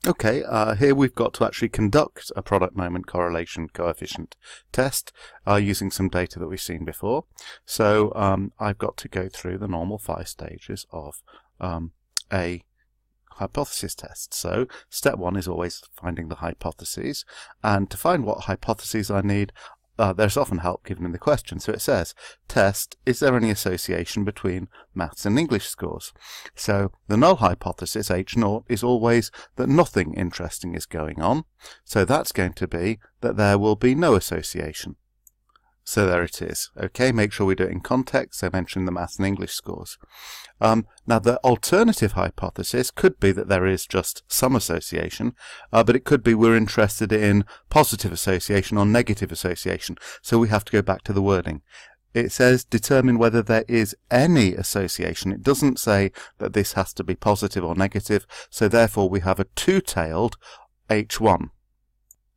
Okay, here we've got to actually conduct a product moment correlation coefficient test using some data that we've seen before. So I've got to go through the normal 5 stages of a hypothesis test. So step 1 is always finding the hypotheses, and to find what hypotheses I need, there's often help given in the question. So it says, test, is there any association between maths and English scores? So the null hypothesis, H0, is always that nothing interesting is going on. So that's going to be that there will be no association. So there it is. Okay, make sure we do it in context, so mention the maths and English scores. Now the alternative hypothesis could be that there is just some association, but it could be we're interested in positive association or negative association. So we have to go back to the wording. It says determine whether there is any association. It doesn't say that this has to be positive or negative, so therefore we have a two-tailed H1.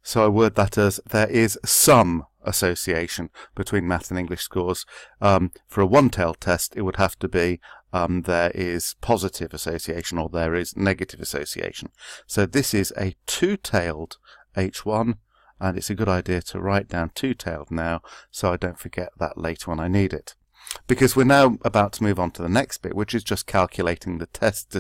So I word that as there is some association between math and English scores. For a one-tailed test, it would have to be there is positive association or there is negative association. So this is a two-tailed H1, and it's a good idea to write down two-tailed now so I don't forget that later when I need it. Because we're now about to move on to the next bit, which is just calculating the test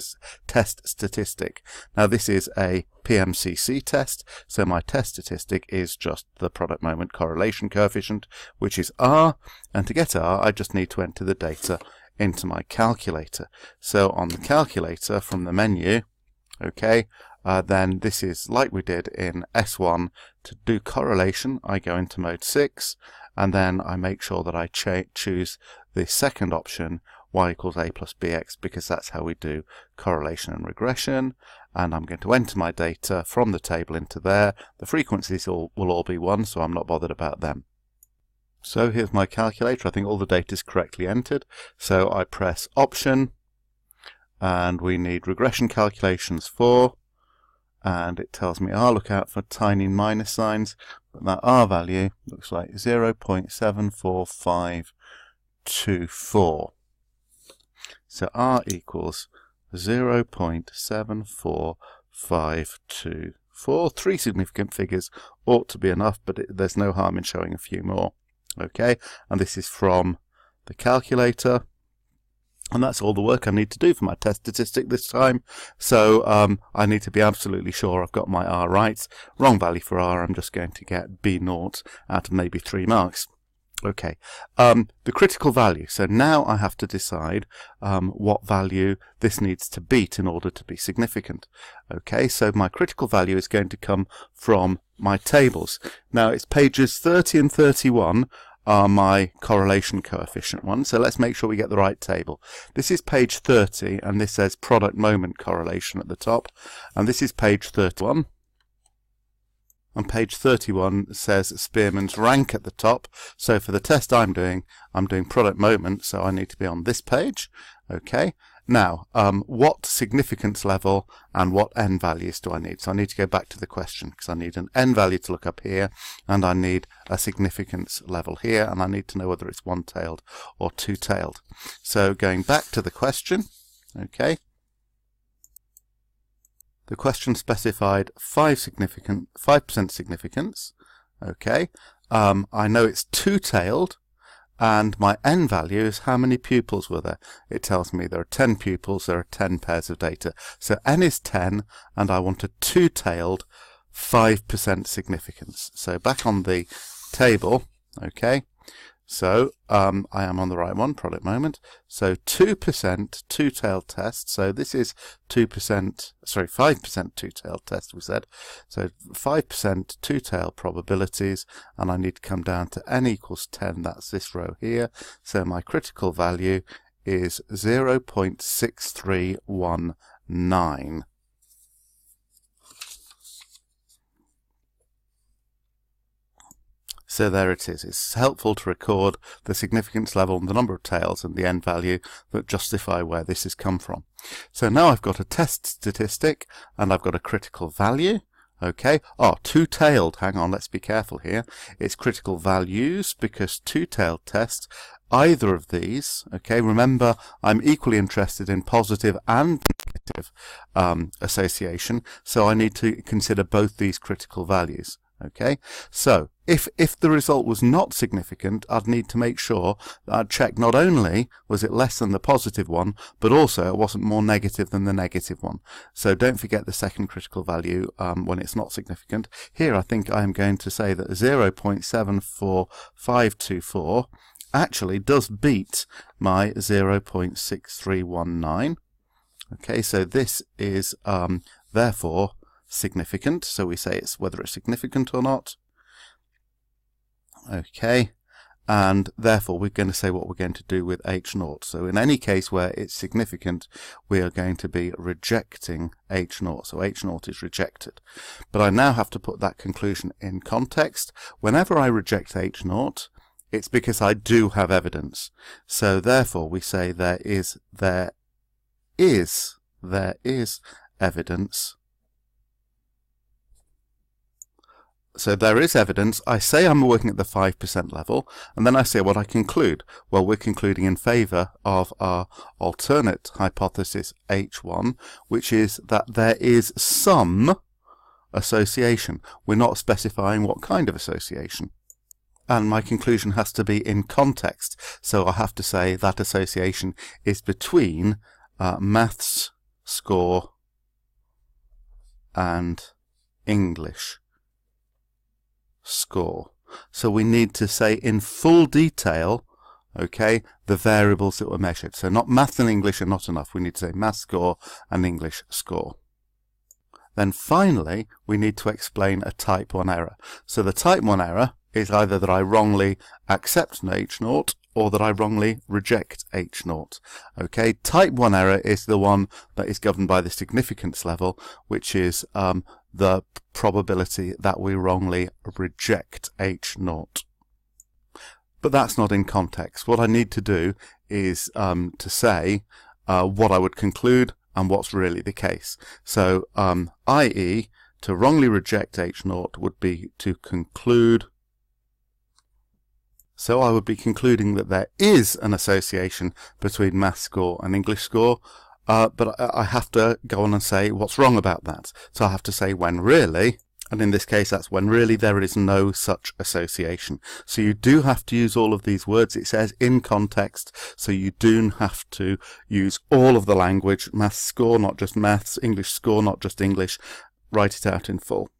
statistic. Now this is a PMCC test, so my test statistic is just the product moment correlation coefficient, which is R, and to get R I just need to enter the data into my calculator. So on the calculator from the menu, okay, then this is like we did in S1. To do correlation, I go into mode 6, and then I make sure that I choose the second option, y equals a plus bx, because that's how we do correlation and regression. And I'm going to enter my data from the table into there. The frequencies will all be 1, so I'm not bothered about them. So here's my calculator. I think all the data is correctly entered. So I press option, and we need regression calculations 4. And it tells me, look out for tiny minus signs, but that R value looks like 0.74524. So R equals 0.74524. 3 significant figures ought to be enough, but there's no harm in showing a few more. Okay, and this is from the calculator. And that's all the work I need to do for my test statistic this time. So I need to be absolutely sure I've got my R right. Wrong value for R, I'm just going to get B0 out of maybe 3 marks. Okay, the critical value. So now I have to decide what value this needs to beat in order to be significant. Okay, so my critical value is going to come from my tables. Now it's pages 30 and 31 are my correlation coefficient one. So let's make sure we get the right table. This is page 30, and this says product moment correlation at the top. And this is page 31. And page 31 says Spearman's rank at the top. So for the test I'm doing product moment, so I need to be on this page. Okay. Now, what significance level and what n values do I need? So I need to go back to the question, because I need an n value to look up here, and I need a significance level here, and I need to know whether it's one-tailed or two-tailed. So going back to the question, okay, the question specified 5% significance. Okay, I know it's two-tailed. And my n value is how many pupils were there. It tells me there are 10 pupils, there are 10 pairs of data. So n is 10, and I want a two-tailed 5% significance. So back on the table, okay, so I am on the right one, product moment. So 2% two-tailed test. So this is 5% two-tailed test, we said. So 5% two-tailed probabilities, and I need to come down to n equals 10. That's this row here. So my critical value is 0.6319. So there it is. It's helpful to record the significance level and the number of tails and the n value that justify where this has come from. So now I've got a test statistic and I've got a critical value. Okay. Two-tailed. Hang on, let's be careful here. It's critical values because two-tailed tests either of these, okay, remember I'm equally interested in positive and negative association, so I need to consider both these critical values. Okay, so if the result was not significant, I'd need to make sure that I'd check not only was it less than the positive one, but also it wasn't more negative than the negative one. So don't forget the second critical value when it's not significant. Here I think I'm going to say that 0.74524 actually does beat my 0.6319. Okay, so this is therefore significant, so we say it's whether it's significant or not. Okay, and therefore we're going to say what we're going to do with H0. So in any case where it's significant, we are going to be rejecting H0. So H0 is rejected. But I now have to put that conclusion in context. Whenever I reject H0, it's because I do have evidence. So therefore we say there is evidence. So there is evidence. I say I'm working at the 5% level, and then I say what I conclude. Well, we're concluding in favour of our alternate hypothesis H1, which is that there is some association. We're not specifying what kind of association. And my conclusion has to be in context. So I have to say that association is between maths score and English score. So we need to say in full detail, okay, the variables that were measured. So not maths and English are not enough. We need to say maths score and English score. Then finally, we need to explain a type 1 error. So the type 1 error is either that I wrongly accept an H0 or that I wrongly reject H0. Okay, type 1 error is the one that is governed by the significance level, which is the probability that we wrongly reject H0. But that's not in context. What I need to do is to say what I would conclude and what's really the case. So, i.e., to wrongly reject H0 would be to conclude. So I would be concluding that there is an association between maths score and English score, but I have to go on and say what's wrong about that. So I have to say when really, and in this case that's when really there is no such association. So you do have to use all of these words. It says in context, so you do have to use all of the language, maths score, not just maths, English score, not just English. Write it out in full.